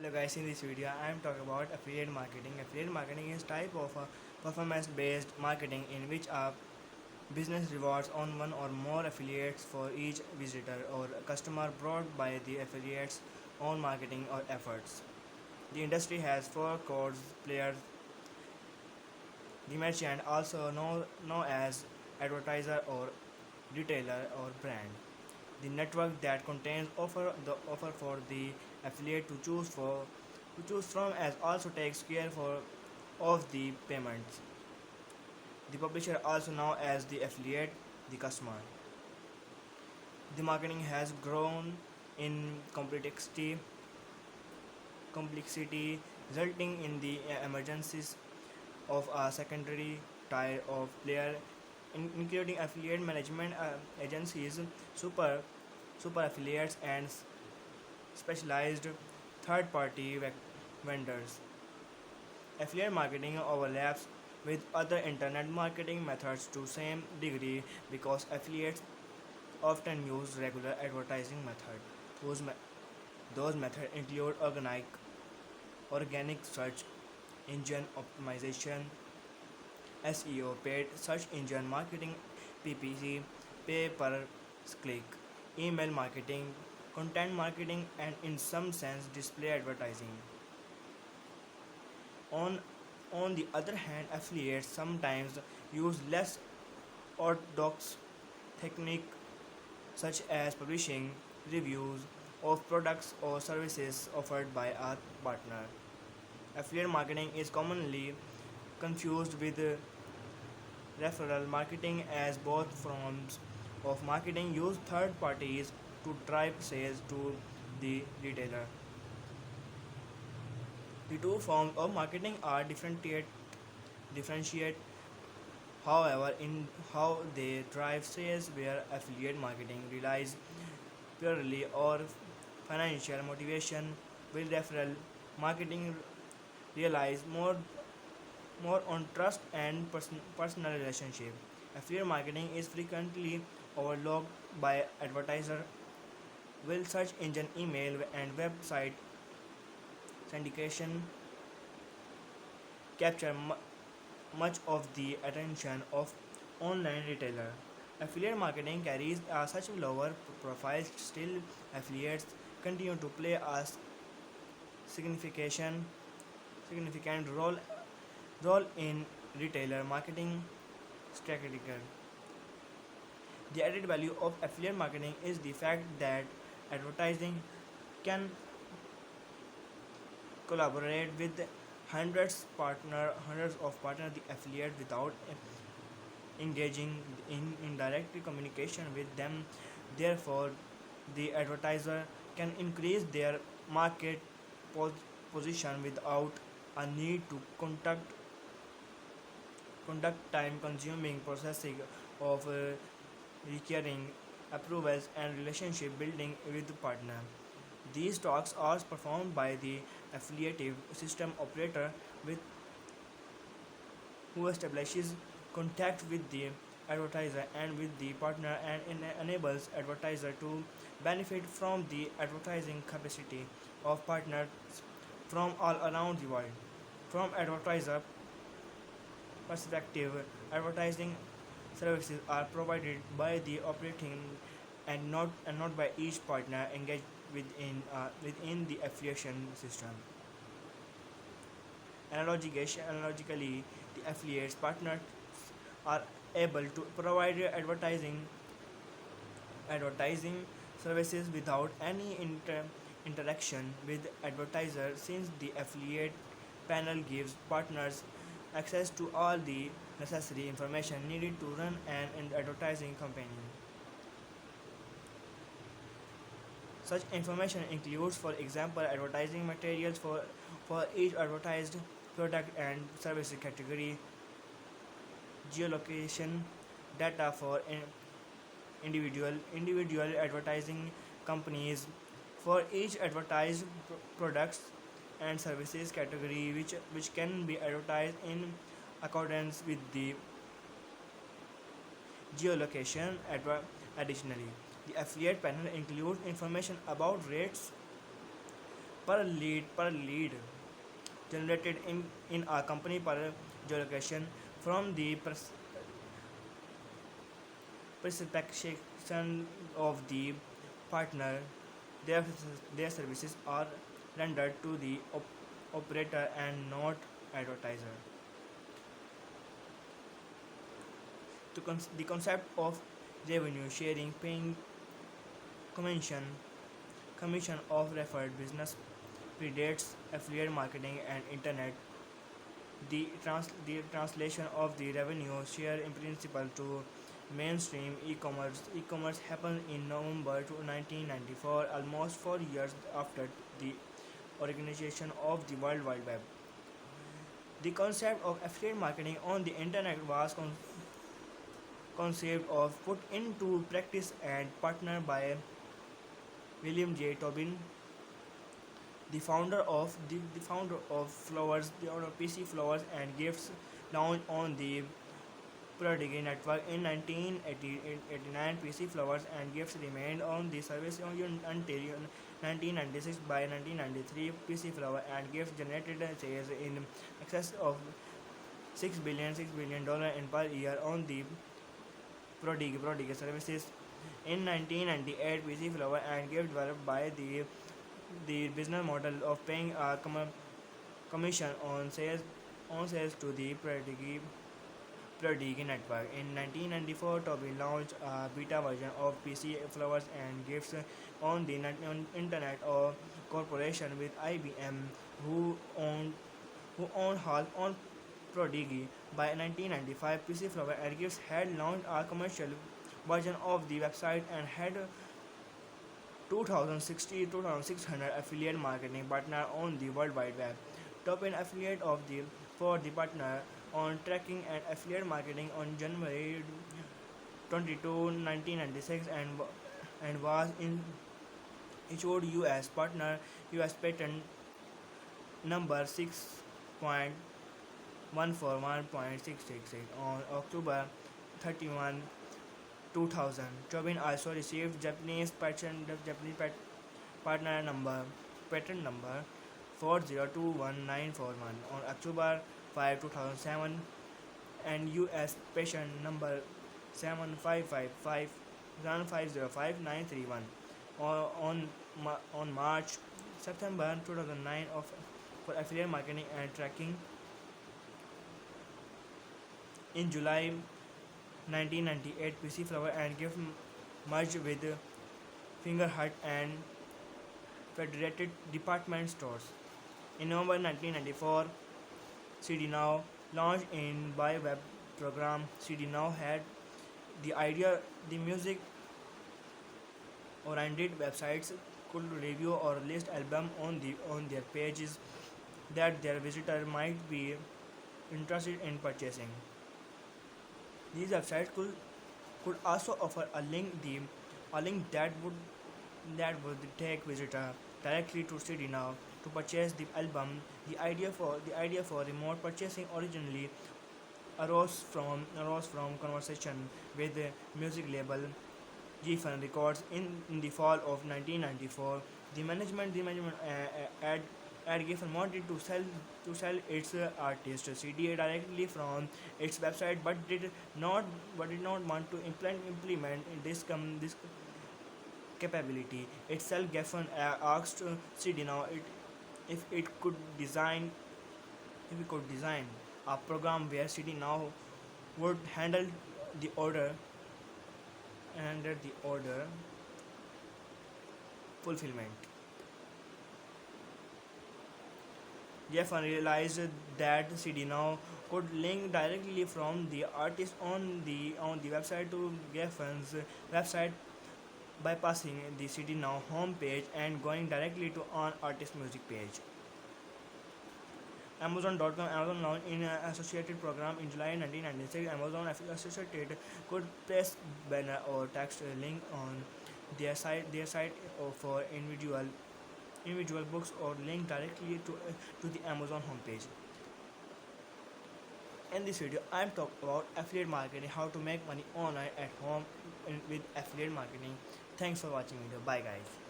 Hello guys, in this video I am talking about affiliate marketing. Affiliate marketing is type of performance-based marketing in which a business rewards on one or more affiliates for each visitor or customer brought by the affiliates' own marketing or efforts. The industry has four core players: the merchant, also known as advertiser or retailer or brand; the network that contains offer for the affiliate to choose from, as also takes care of the payments; the publisher, also known as the affiliate; the customer. The marketing has grown in complexity, resulting in the emergence of a secondary tier of player, including affiliate management agencies, super super affiliates, and specialized third-party vendors. Affiliate marketing overlaps with other internet marketing methods to same degree because affiliates often use regular advertising methods. Those methods include organic search engine optimization, SEO, paid search engine marketing, PPC, pay per click, email marketing, content marketing, and in some sense display advertising. On on the other hand, affiliates sometimes use less orthodox technique such as publishing reviews of products or services offered by a partner. Affiliate marketing is commonly confused with referral marketing, as both forms of marketing use third parties to drive sales to the retailer. The two forms of marketing are differentiate, however, in how they drive sales, where affiliate marketing relies purely or financial motivation, will referral marketing relies more on trust and personal relationship. Affiliate marketing is frequently overlooked by advertiser. Will search engine, email, and website syndication capture much of the attention of online retailer. Affiliate marketing carries such lower profiles. Still, affiliates continue to play a significant significant role in retailer marketing strategy. The added value of affiliate marketing is the fact that advertising can collaborate with hundreds of partner the affiliate without engaging in direct communication with them. Therefore, the advertiser can increase their market position without a need to conduct time consuming processing of recurring approvals and relationship building with the partner. These talks are performed by the affiliative system operator with who establishes contact with the advertiser and with the partner, and enables advertiser to benefit from the advertising capacity of partners from all around the world. From advertiser perspective, advertising services are provided by the operating and not by each partner engaged within the affiliation system. Analogically, the affiliates partners are able to provide advertising services without any interaction with advertisers, since the affiliate panel gives partners access to all the necessary information needed to run an advertising campaign. Such information includes, for example, advertising materials for each advertised product and service category, geolocation data for individual advertising companies for each advertised products and services category, which can be advertised in accordance with the geolocation. Additionally, the affiliate panel includes information about rates per lead generated in a company per geolocation from the perception of the partner. Their, their services are rendered to the operator and not advertiser. The concept of revenue sharing, paying commission, commission of referred business predates affiliate marketing and internet. The translation of the revenue share in principle to mainstream e-commerce happened in November 1994, almost 4 years after the organization of the World Wide Web. The concept of affiliate marketing on the internet was conceived of put into practice and partnered by William J. Tobin, the founder of Flowers, the owner of PC Flowers and Gifts, launched on the Prodigy network in 1989. PC Flowers and Gifts remained on the service until 1996. By 1993, PC Flowers and Gifts generated sales in excess of $6 billion in per year on the Prodigy services. In 1998, PC Flower and Gift developed by the business model of paying a commission on sales to the Prodigy network. In 1994, Tobin launched a beta version of PC Flowers and Gifts on the Internet of Corporation with IBM, who owned who owned half on Prodigy. By 1995, PC Flower and Gifts had launched a commercial version of the website and had 2,600 affiliate marketing partners on the World Wide Web. Top 10 affiliate of the for the partner on tracking and affiliate marketing on January 22, 1996, and was in issued US partner US patent number 6.141.666 on October 31, 2000. Tobin also received partner number patent number 4021941 on October 5, 2007, and US patent number 75557505931 on March September 2009 of for affiliate marketing and tracking. In July 1998, PC Flower and Gift merged with Fingerhut and Federated Department Stores. In November 1994, CD Now launched in by web program. CD Now had the idea the music oriented websites could review or list albums on their pages that their visitor might be interested in purchasing. These websites could also offer a link that would take visitor directly to CD Now to purchase the album. The idea for remote purchasing originally arose from conversation with the music label Geffen Records in the fall of 1994. The management at Geffen wanted to sell its artist CD directly from its website, but did not want to implement this capability itself. Geffen asked CD Now if it could design a program where CD Now would the order handle the order fulfillment. Jeff realized that CD Now could link directly from the artist on the website to Geffen's website, bypassing the CD Now home page and going directly to an artist music page. Amazon launched in an associated program in July 1996. Amazon Associated could place banner or text link on their site for individual books or link directly to the Amazon homepage. In this video, I'm talking about affiliate marketing, how to make money online at home with affiliate marketing. Thanks for watching video. Bye guys.